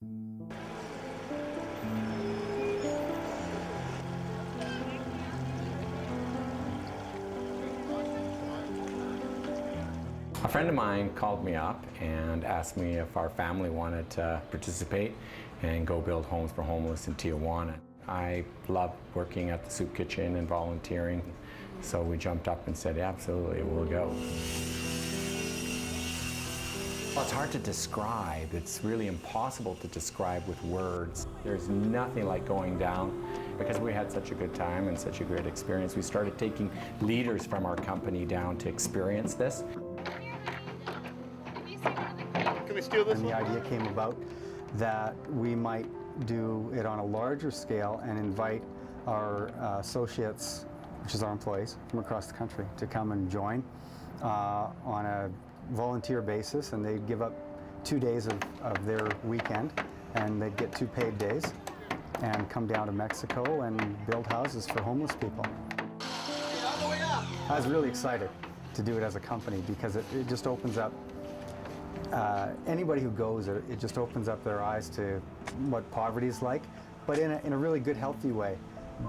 A friend of mine called me up and asked me if our family wanted to participate and go build homes for homeless in Tijuana. I love working at the soup kitchen and volunteering, so we jumped up and said, absolutely, we'll go. Well, it's hard to describe. It's really impossible to describe with words. There's nothing like going down. Because we had such a good time and such a great experience, we started taking leaders from our company down to experience this. Can we steal this And the idea came about that we might do it on a larger scale and invite our associates, which is our employees from across the country, to come and join on a volunteer basis, and they'd give up 2 days of their weekend, and they'd get 2 paid days and come down to Mexico and build houses for homeless people. I was really excited to do it as a company because it just opens up anybody who goes, it just opens up their eyes to what poverty is like, but in a really good, healthy way,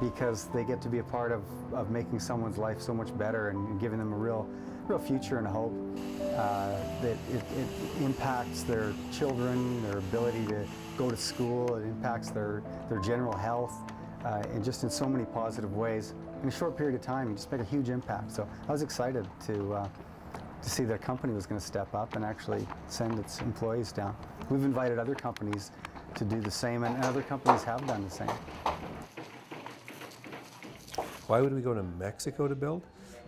because they get to be a part of making someone's life so much better and giving them a real future and a hope. That it impacts their children, their ability to go to school, it impacts their general health, and just in so many positive ways. In a short period of time, you just make a huge impact. So I was excited to see that a company was going to step up and actually send its employees down. We've invited other companies to do the same, and other companies have done the same. Why would we go to Mexico to build?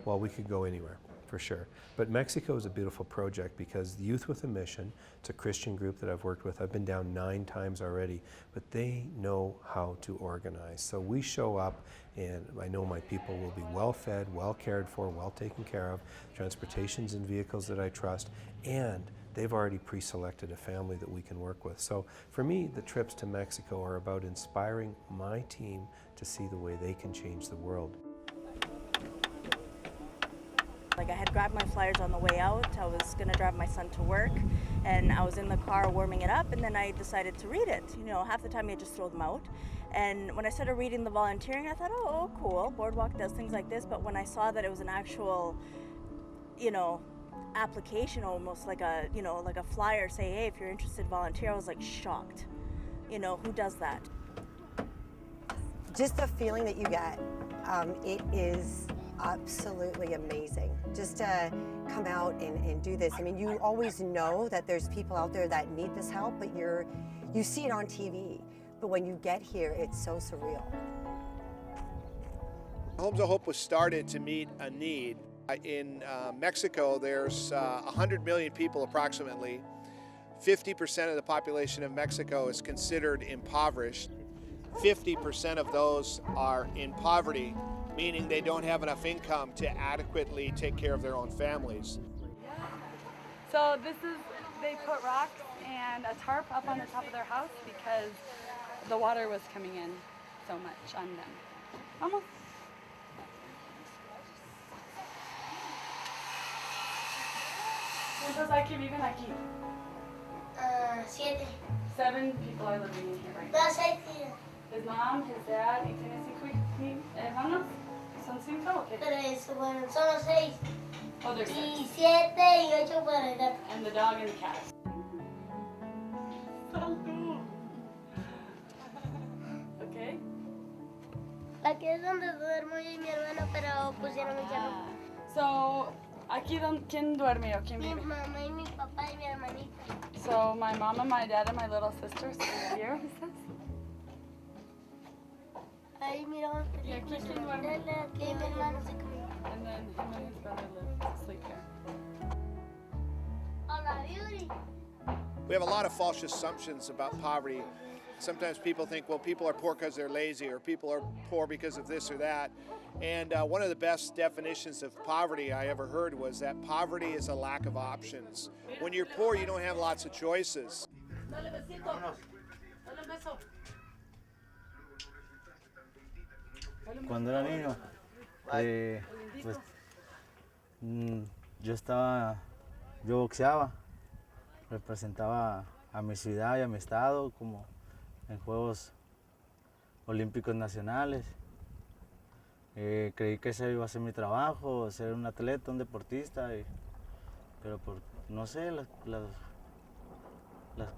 Well, we could go anywhere, for sure. But Mexico is a beautiful project because Youth with a Mission, it's a Christian group that I've worked with. I've been down 9 times already, but they know how to organize. So we show up, and I know my people will be well fed, well cared for, well taken care of, transportations and vehicles that I trust, and they've already pre-selected a family that we can work with. So for me, the trips to Mexico are about inspiring my team to see the way they can change the world. Like, I had grabbed my flyers on the way out. I was going to drive my son to work, and I was in the car warming it up, and then I decided to read it. You know, half the time you just throw them out. And when I started reading the volunteering, I thought, oh, cool, Boardwalk does things like this. But when I saw that it was an actual, you know, application, almost like a, you know, like a flyer, say, hey, if you're interested, volunteer, I was like shocked. You know, who does that? Just the feeling that you get, it is absolutely amazing. Just to come out and do this. I mean, you always know that there's people out there that need this help, but you see it on TV. But when you get here, it's so surreal. Homes of Hope was started to meet a need. In Mexico, there's 100 million people approximately. 50% of the population of Mexico is considered impoverished. 50% of those are in poverty, meaning they don't have enough income to adequately take care of their own families. So this is, they put rocks and a tarp up on the top of their house because the water was coming in so much on them. Almost. ¿Cuántos hay que viven aquí? 7. 7 people are living in here right now. Dos, 6 tíos. His mom, his dad, y tiene 5 hermanos. ¿Son 5 o qué? Pero eso, bueno, solo 6. Oh, there's 6. Y 7 y 8 para el gato. And the dog and the cat. So cool. Okay. Aquí es donde duermo yo y mi hermano, pero pusieron mucha ropa. So, aquí ¿quién duerme o quién Mi vive? mamá y mi papá y mi hermanita. So, my mom and my dad and my little sister stay here, he says. Ahí miramos películas. Aquí mi hermano se comió. And then him and his brother live sleep here. Hola, Beauty. We have a lot of false assumptions about poverty. Sometimes people think, well, people are poor because they're lazy, or people are poor because of this or that. And one of the best definitions of poverty I ever heard was that poverty is a lack of options. When you're poor, you don't have lots of choices. Cuando era niño, pues, yo boxeaba, representaba a mi ciudad y a mi estado, como en Juegos Olímpicos Nacionales. Creí que ese iba a ser mi trabajo, ser un atleta, un deportista, pero no sé, las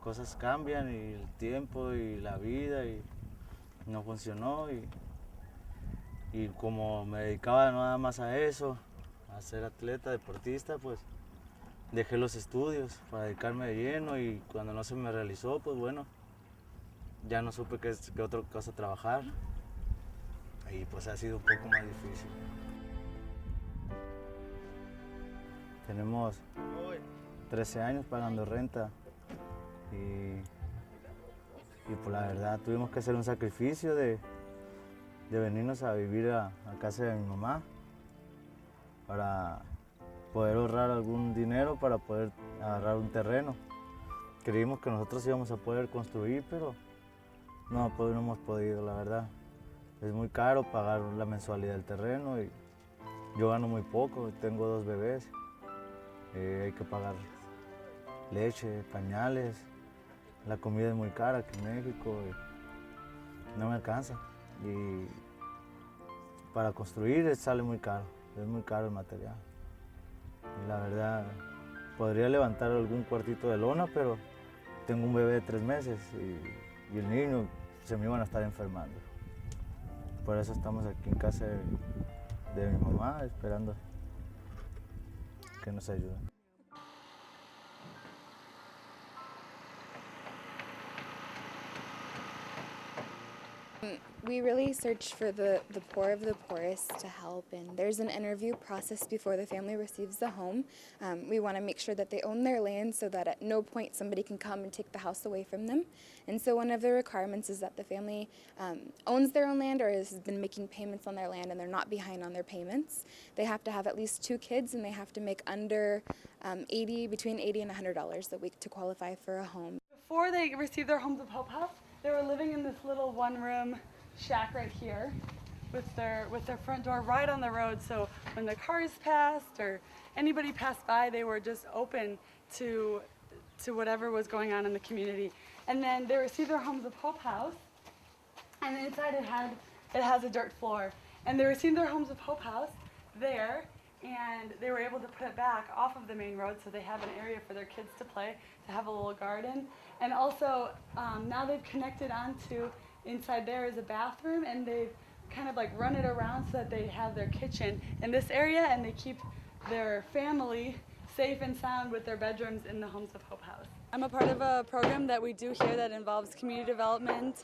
cosas cambian y el tiempo y la vida y no funcionó y como me dedicaba nada más a eso, a ser atleta, deportista, pues dejé los estudios para dedicarme de lleno y cuando no se me realizó, pues bueno, ya no supe qué otra cosa trabajar y pues ha sido un poco más difícil. Tenemos 13 años pagando renta y pues la verdad tuvimos que hacer un sacrificio de venirnos a vivir a casa de mi mamá para poder ahorrar algún dinero para poder agarrar un terreno. Creímos que nosotros íbamos a poder construir, pero no hemos podido, la verdad. Es muy caro pagar la mensualidad del terreno y yo gano muy poco, tengo 2 bebés. Hay que pagar leche, pañales, la comida es muy cara aquí en México y no me alcanza. Y para construir sale muy caro, es muy caro el material. Y la verdad, podría levantar algún cuartito de lona, pero tengo un bebé de 3 meses y el niño se me iban a estar enfermando. Por eso estamos aquí en casa de mi mamá, esperando que nos ayuden. We really search for the poor of the poorest to help, and there's an interview process before the family receives the home. We want to make sure that they own their land so that at no point somebody can come and take the house away from them. And so one of the requirements is that the family owns their own land or has been making payments on their land and they're not behind on their payments. They have to have at least 2 kids and they have to make under between $80 and $100 a week to qualify for a home. Before they received their Homes of Hope house, they were living in this little 1-room shack right here with their front door right on the road, so when the cars passed or anybody passed by, they were just open to whatever was going on in the community. And then they received their Homes of Hope house, and inside it has a dirt floor. And they received their Homes of Hope house there, and they were able to put it back off of the main road so they have an area for their kids to play, to have a little garden. And also, now they've connected onto, inside there is a bathroom, and they've kind of like run it around so that they have their kitchen in this area, and they keep their family safe and sound with their bedrooms in the Homes of Hope house. I'm a part of a program that we do here that involves community development,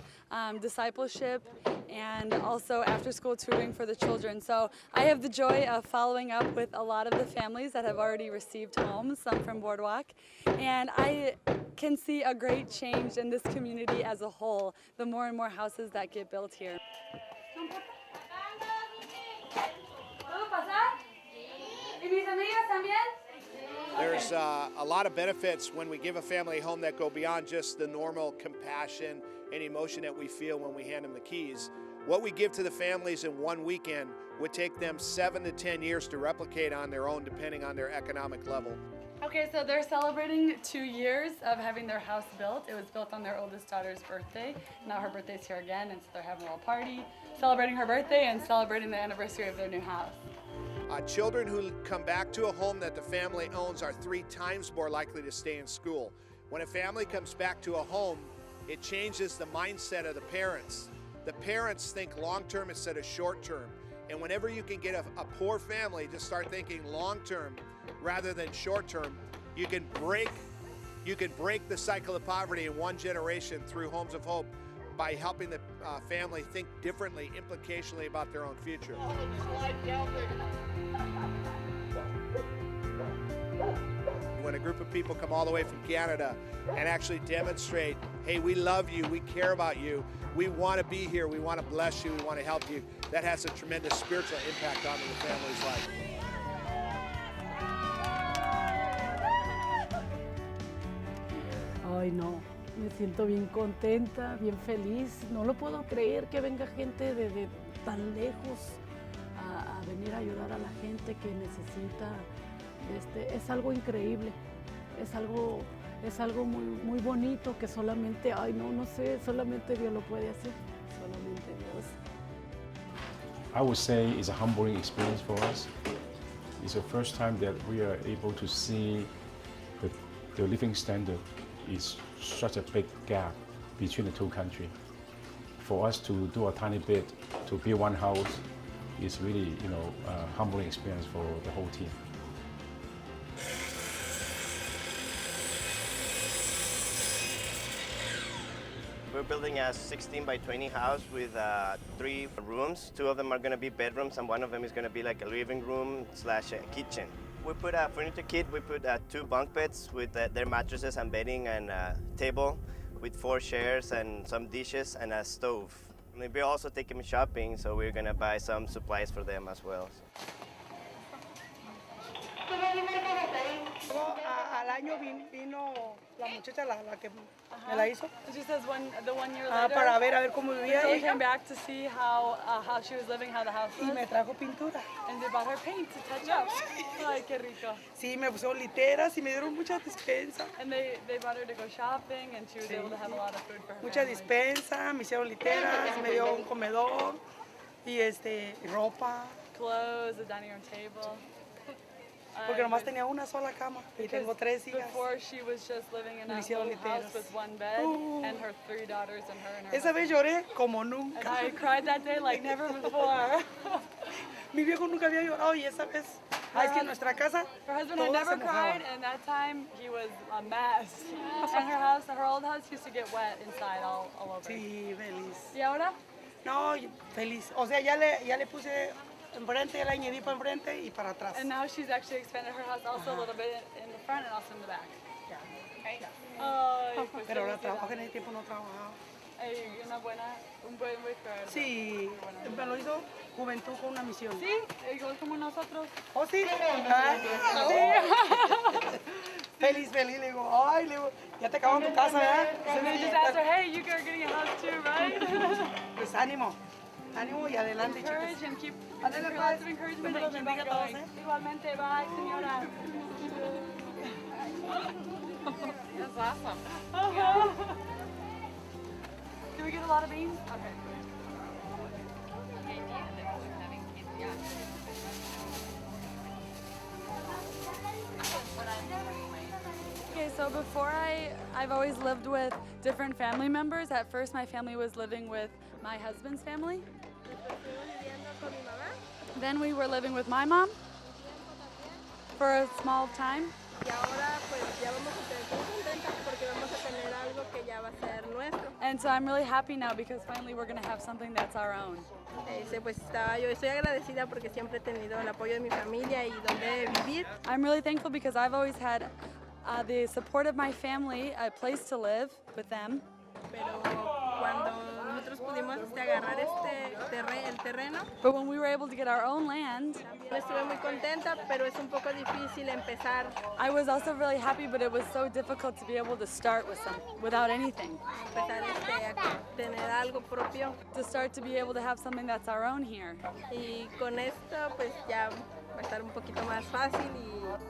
discipleship, and also after-school tutoring for the children. So I have the joy of following up with a lot of the families that have already received homes, some from Boardwalk, and I can see a great change in this community as a whole, the more and more houses that get built here. There's a lot of benefits when we give a family a home that go beyond just the normal compassion and emotion that we feel when we hand them the keys. What we give to the families in one weekend would take them 7 to 10 years to replicate on their own, depending on their economic level. Okay, so they're celebrating 2 years of having their house built. It was built on their oldest daughter's birthday. Now her birthday's here again, and so they're having a little party, celebrating her birthday and celebrating the anniversary of their new house. Children who come back to a home that the family owns are 3 times more likely to stay in school. When a family comes back to a home, it changes the mindset of the parents. The parents think long-term instead of short-term. And whenever you can get a poor family to start thinking long-term rather than short-term, you can break the cycle of poverty in one generation through Homes of Hope by helping the family think differently, implicationally about their own future. When a group of people come all the way from Canada and actually demonstrate, hey, we love you, we care about you, we want to be here, we want to bless you, we want to help you, that has a tremendous spiritual impact on the family's life. Ay, no, me siento bien contenta, bien feliz. No lo puedo creer que venga gente de tan lejos a venir a ayudar a la gente que necesita. Es algo increíble, es algo es algo muy bonito que solamente, ay no sé, solamente Dios lo puede hacer, solamente Dios. I would say it's a humbling experience for us. It's the first time that we are able to see the living standard is such a big gap between the two countries. For us to do a tiny bit to build one house is really, a humbling experience for the whole team. We're building a 16 by 20 house with 3 rooms. 2 of them are going to be bedrooms and 1 of them is going to be like a living room / a kitchen. We put a furniture kit, we put 2 bunk beds with their mattresses and bedding and a table with 4 chairs and some dishes and a stove. And we're also taking them shopping, so we're going to buy some supplies for them as well. Al año vino la muchacha, la que me la hizo. She says the 1 year later. Para ver cómo vivía They ella. came back to see how she was living, how the house was. Y me trajo pintura. And they bought her paint to touch up. Ay, qué rico. Sí, me pusieron literas y me dieron mucha despensa. And they brought her to go shopping, and she was able to have a lot of food for her Mucha family. despensa, me hicieron literas, me dio un comedor y ropa. Clothes, a dining room table. Porque nomás tenía una sola cama y tengo 3 hijas. Before she was just living in a Me hicieron little house literas. with 1 bed and her 3 daughters and her and her Esa vez lloré como nunca. And I cried that day like never before. Mi viejo nunca había llorado y esa vez, es que en nuestra casa, her husband had never cried, and that time he was a mess. And her old house used to get wet inside all over. Sí, feliz. ¿Y ahora? No, feliz. O sea, ya le puse enfrente, ya le añadí para enfrente y para atrás. And now she's actually expanded her house also a little bit in the front and also in the back. Ay, pues Pero ahora trabajo, en ese tiempo no trabajaba. Un buen recuerdo. Sí, me lo hizo Juventud con una Misión. Sí, igual como nosotros. ¿Oh, sí? Feliz, le digo, ay, le digo, ya te acabó tu casa, ¿verdad? And they just asked her, hey, you are getting a house too, right? Pues ánimo y adelante, chicos. Encourage and keep lots of encouragement and keep on going. Igualmente, bye, señora. That's awesome. Can we get a lot of beans? Okay. Okay, so before I've always lived with different family members. At first, my family was living with my husband's family. Then we were living with my mom for a small time. And so I'm really happy now because finally we're going to have something that's our own. Yo estoy agradecida porque siempre he tenido el apoyo de mi familia y donde vivir. I'm really thankful because I've always had the support of my family, a place to live with them. Pero cuando nosotros pudimos agarrar el terreno, But when we were able to get our own land, estuve muy contenta, pero es un poco difícil empezar. I was also really happy, but it was so difficult to be able to start without anything. Empezar a tener algo propio. To start to be able to have something that's our own here. Y con esto pues ya va a estar un poquito más fácil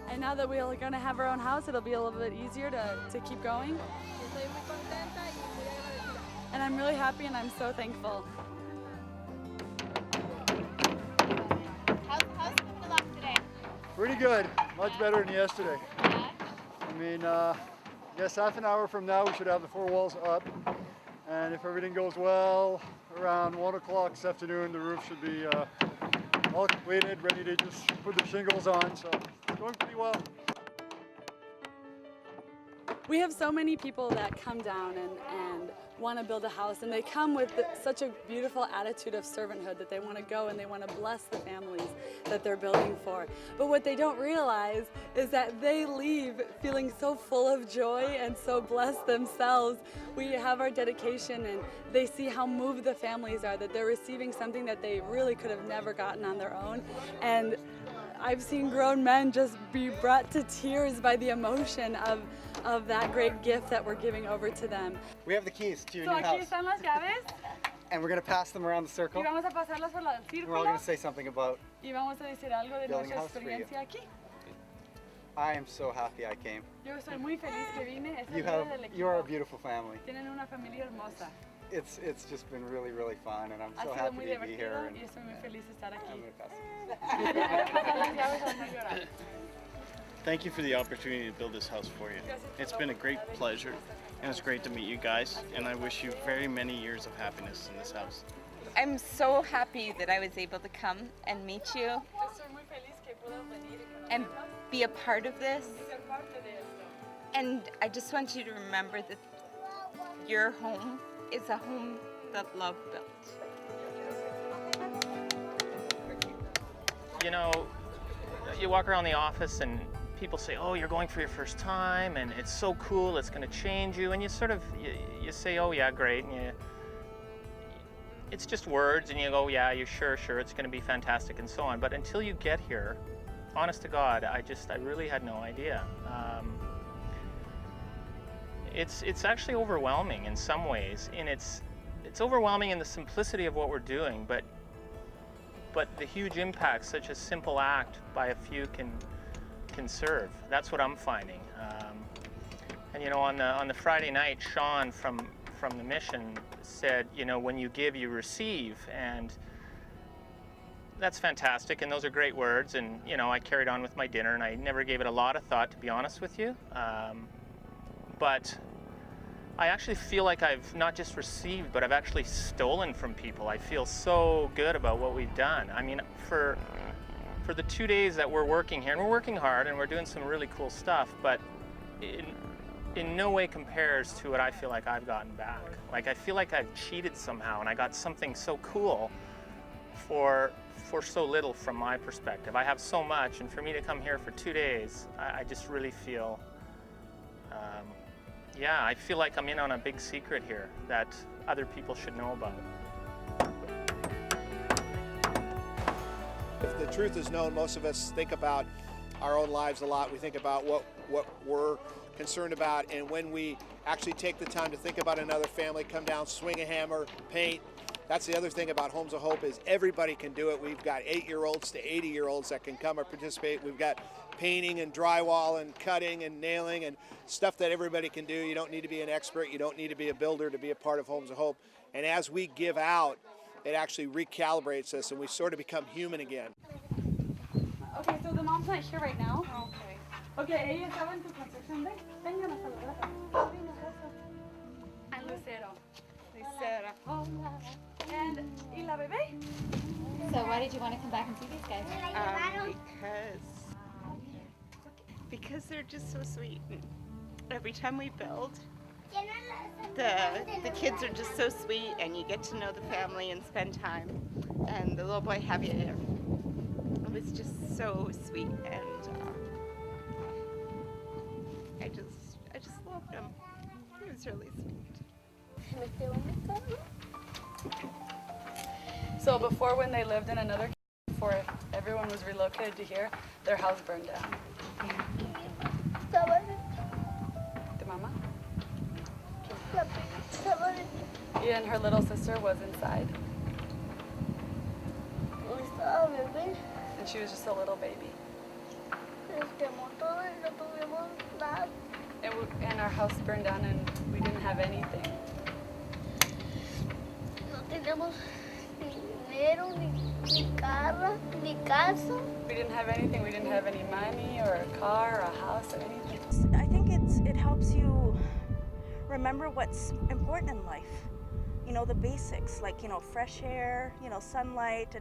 And now that we're going to have our own house, it'll be a little bit easier to keep going. Estoy muy contenta y muy agradecida. And I'm really happy and I'm so thankful. How's the lock today? Pretty good, much better than yesterday. I mean, yes, half an hour from now we should have the 4 walls up. And if everything goes well, around 1 o'clock this afternoon, the roof should be all completed, ready to just put the shingles on. So it's going pretty well. We have so many people that come down and want to build a house, and they come with such a beautiful attitude of servanthood that they want to go and they want to bless the families that they're building for. But what they don't realize is that they leave feeling so full of joy and so blessed themselves. We have our dedication and they see how moved the families are, that they're receiving something that they really could have never gotten on their own. And I've seen grown men just be brought to tears by the emotion of that great gift that we're giving over to them. We have the keys to your So new aquí house. están las llaves And we're going to pass them around the circle. y vamos a pasarlas por el We're all going círculo to say something about y vamos a decir algo de building a nuestra house for you. experiencia aquí. I am so happy I came. Yo soy muy feliz que vine. Es el líder del You are a equipo. beautiful family. Tienen una familia hermosa. It's just been really, really fun, and I'm Ha so sido happy muy to be here. divertido And y estoy muy feliz de estar aquí. I'm gonna pass it. Thank you for the opportunity to build this house for you. It's been a great pleasure, and it's great to meet you guys, and I wish you very many years of happiness in this house. I'm so happy that I was able to come and meet you Estoy muy feliz que puedo venir y and conocerlos be a part of this. y ser parte de esto. And I just want you to remember that your home is a home that love built. You know, you walk around the office and people say, oh, you're going for your first time and it's so cool, it's going to change you. And you sort of, you say, oh yeah, great. And it's just words and you go, yeah, you're sure, it's going to be fantastic and so on. But until you get here, honest to God, I really had no idea. It's actually overwhelming in some ways, and it's overwhelming in the simplicity of what we're doing, but the huge impact such a simple act by a few can serve. That's what I'm finding. And you know, on the Friday night, Sean from the mission said, you know, when you give, you receive, and that's fantastic, and those are great words. And you know, I carried on with my dinner, and I never gave it a lot of thought, to be honest with you. But I actually feel like I've not just received, but I've actually stolen from people. I feel so good about what we've done. I mean, for the 2 days that we're working here, and we're working hard, and we're doing some really cool stuff, but in no way compares to what I feel like I've gotten back. Like, I feel like I've cheated somehow, and I got something so cool for so little from my perspective. I have so much, and for me to come here for 2 days, I just really feel, yeah, I feel like I'm in on a big secret here that other people should know about. If the truth is known, most of us think about our own lives a lot. We think about what we're concerned about, and when we actually take the time to think about another family, come down, swing a hammer, paint. That's the other thing about Homes of Hope is everybody can do it. We've got 8-year-olds to 80-year-olds that can come and participate. We've got painting and drywall and cutting and nailing and stuff that everybody can do. You don't need to be an expert. You don't need to be a builder to be a part of Homes of Hope. And as we give out, it actually recalibrates us and we sort of become human again. Okay, so the mom's not here right now. Okay. Okay, ella estaba en tu construcción day. Vengan a saludar. And Lucero. Lucero. Hola. And ¿y la bebé? So why did you want to come back and see these guys? Because they're just so sweet. And every time we build, the kids are just so sweet, and you get to know the family and spend time. And the little boy Javier was just so sweet, and I just loved him. He was really sweet. So before, when they lived in another, before everyone was relocated to here, their house burned down. The mama? Yeah, and her little sister was inside. And she was just a little baby. And our house burned down and we didn't have anything. We didn't have anything. We didn't have any money or a car or a house or anything. I think it helps you remember what's important in life. You know, the basics, like, you know, fresh air, you know, sunlight,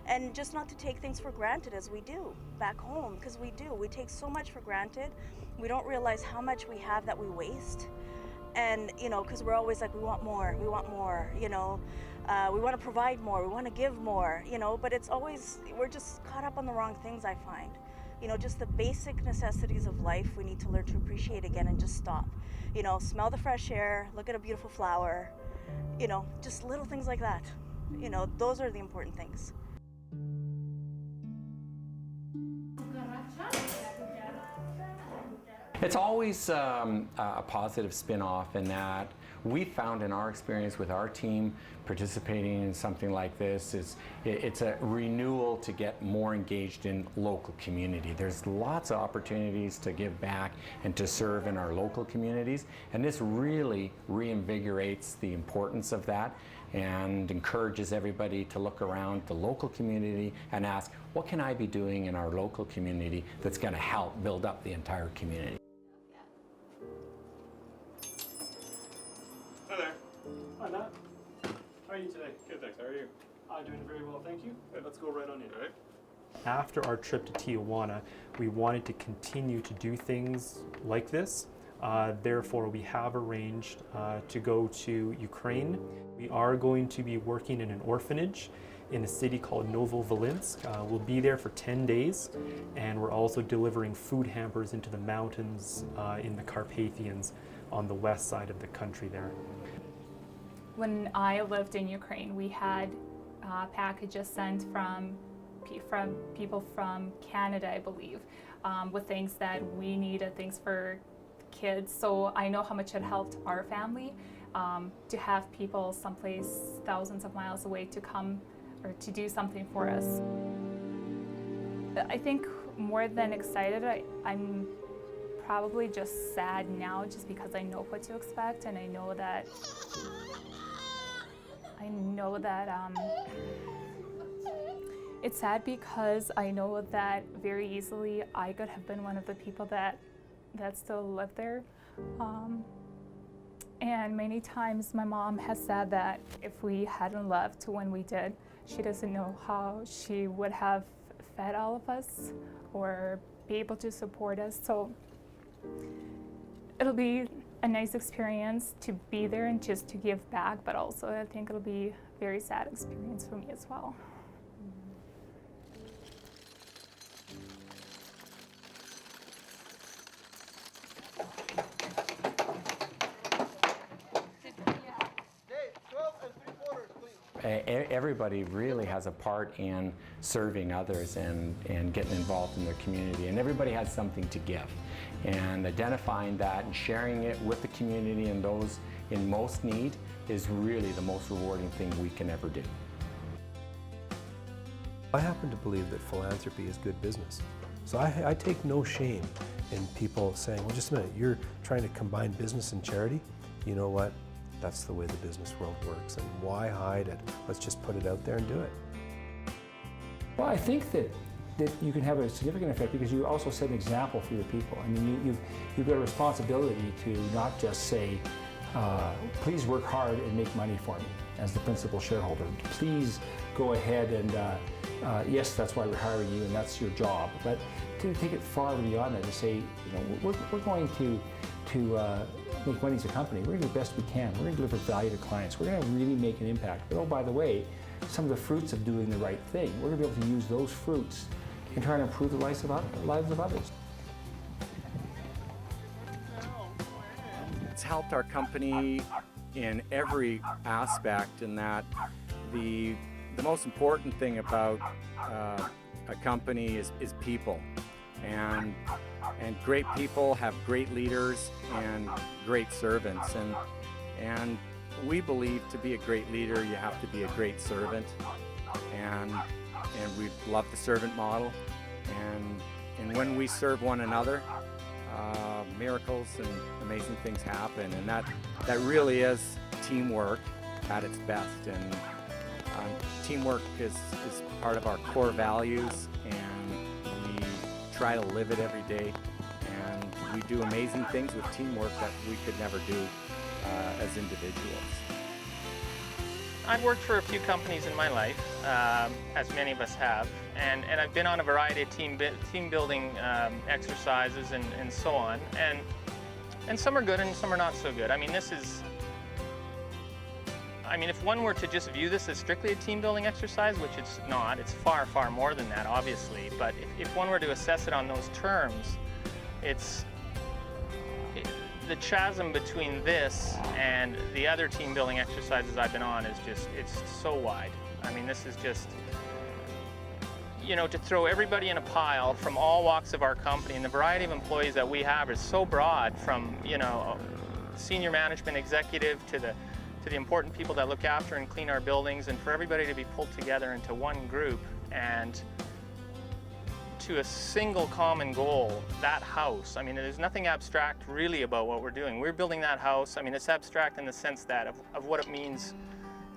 and just not to take things for granted as we do back home, because we do. We take so much for granted. We don't realize how much we have that we waste. And, you know, because we're always like, we want more, you know. We want to provide more, we want to give more, you know, but it's always, we're just caught up on the wrong things, I find. You know, just the basic necessities of life we need to learn to appreciate again and just stop. You know, smell the fresh air, look at a beautiful flower, you know, just little things like that. You know, those are the important things. It's always a positive spin-off in that we found in our experience with our team participating in something like this is it's a renewal to get more engaged in local community. There's lots of opportunities to give back and to serve in our local communities, and this really reinvigorates the importance of that and encourages everybody to look around the local community and ask, what can I be doing in our local community that's going to help build up the entire community? Hi there. Hi, Matt. How are you today? Good, thanks. How are you? I'm doing very well, thank you. Good, let's go right on in, all right? After our trip to Tijuana, we wanted to continue to do things like this. Therefore, we have arranged to go to Ukraine. We are going to be working in an orphanage in a city called Novovolinsk. We'll be there for 10 days, and we're also delivering food hampers into the mountains in the Carpathians on the west side of the country there. When I lived in Ukraine, we had packages sent from people from Canada, I believe, with things that we needed, things for kids. So I know how much it helped our family to have people someplace thousands of miles away to come or to do something for us. I think more than excited, I'm probably just sad now just because I know what to expect, and I know that it's sad because I know that very easily I could have been one of the people that still live there. And many times my mom has said that if we hadn't left when we did, she doesn't know how she would have fed all of us or be able to support us. So it'll be a nice experience to be there and just to give back, but also I think it'll be a very sad experience for me as well. Everybody really has a part in serving others and getting involved in their community, and everybody has something to give. And identifying that and sharing it with the community and those in most need is really the most rewarding thing we can ever do. I happen to believe that philanthropy is good business. So I take no shame in people saying, well, just a minute, you're trying to combine business and charity? You know what? That's the way the business world works, and why hide it? Let's just put it out there and do it. Well, I think that you can have a significant effect because you also set an example for your people. I mean, you've got a responsibility to not just say, please work hard and make money for me as the principal shareholder. Please go ahead and, yes, that's why we're hiring you and that's your job. But to take it far beyond that, to say, you know, we're going to make money as a company. We're going to do the best we can. We're going to deliver value to clients. We're going to really make an impact. But oh, by the way, some of the fruits of doing the right thing, we're going to be able to use those fruits and try to improve the lives of others. It's helped our company in every aspect, in that the most important thing about a company is people. And great people have great leaders and great servants. And we believe to be a great leader, you have to be a great servant. And we love the servant model. And when we serve one another, miracles and amazing things happen. And that really is teamwork at its best. And teamwork is part of our core values, and we try to live it every day. And we do amazing things with teamwork that we could never do as individuals. I've worked for a few companies in my life, as many of us have, and I've been on a variety of team building exercises and so on, and some are good and some are not so good. I mean, if one were to just view this as strictly a team building exercise, which it's not, it's far, far more than that, obviously, but if one were to assess it on those terms, the chasm between this and the other team building exercises I've been on is just, it's so wide. I mean, this is just, you know, to throw everybody in a pile from all walks of our company, and the variety of employees that we have is so broad, from, you know, senior management executive to the important people that look after and clean our buildings, and for everybody to be pulled together into one group and to a single common goal, that house. I mean, there's nothing abstract really about what we're doing. We're building that house. I mean, it's abstract in the sense that of what it means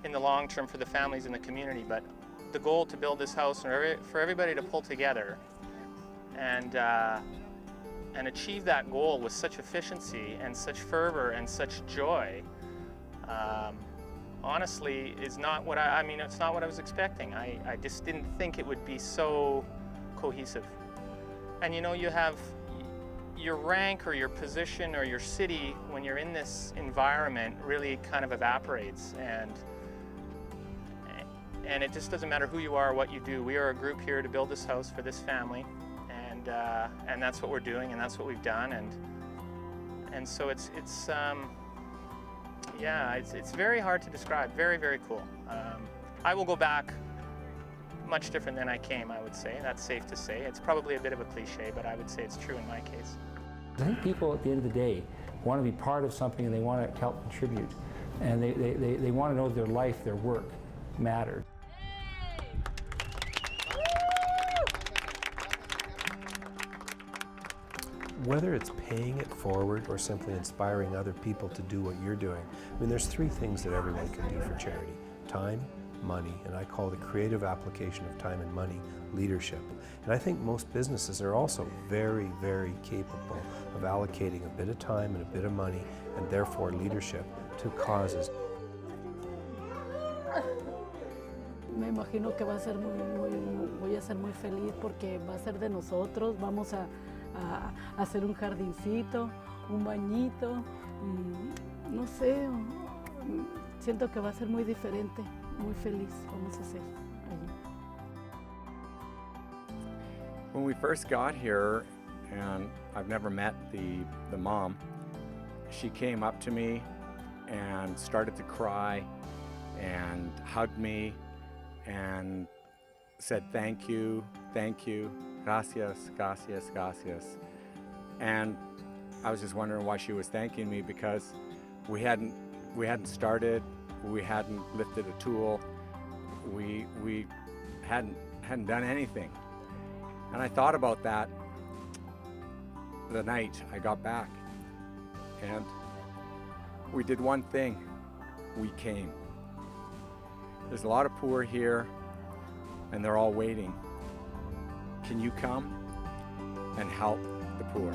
in the long term for the families in the community, but the goal to build this house and for everybody to pull together and achieve that goal with such efficiency and such fervor and such joy, honestly, is not what I mean, it's not what I was expecting. I just didn't think it would be so cohesive. And you know, you have your rank or your position or your city when you're in this environment really kind of evaporates, and it just doesn't matter who you are or what you do. We are a group here to build this house for this family, and that's what we're doing, and that's what we've done, and so it's very hard to describe. Very, very cool. I will go back much different than I came, I would say. That's safe to say. It's probably a bit of a cliche, but I would say it's true in my case. I think people at the end of the day want to be part of something, and they want to help contribute. And they want to know their life, their work mattered. Whether it's paying it forward or simply inspiring other people to do what you're doing, I mean, there's three things that everyone can do for charity: time, money, and I call the creative application of time and money leadership. And I think most businesses are also very, very capable of allocating a bit of time and a bit of money, and therefore leadership, to causes. Me imagino que va a ser voy a ser muy feliz porque va a ser de nosotros. Vamos a hacer un jardincito, un bañito, no sé, siento que va a ser muy diferente, muy feliz vamos a ser allí. When we first got here, and I've never met the mom, she came up to me and started to cry and hugged me and said thank you, gracias, gracias, gracias. And I was just wondering why she was thanking me, because we hadn't started, we hadn't lifted a tool, we hadn't done anything. And I thought about that the night I got back, and we did one thing: we came. There's a lot of poor here, and they're all waiting. Can you come and help the poor?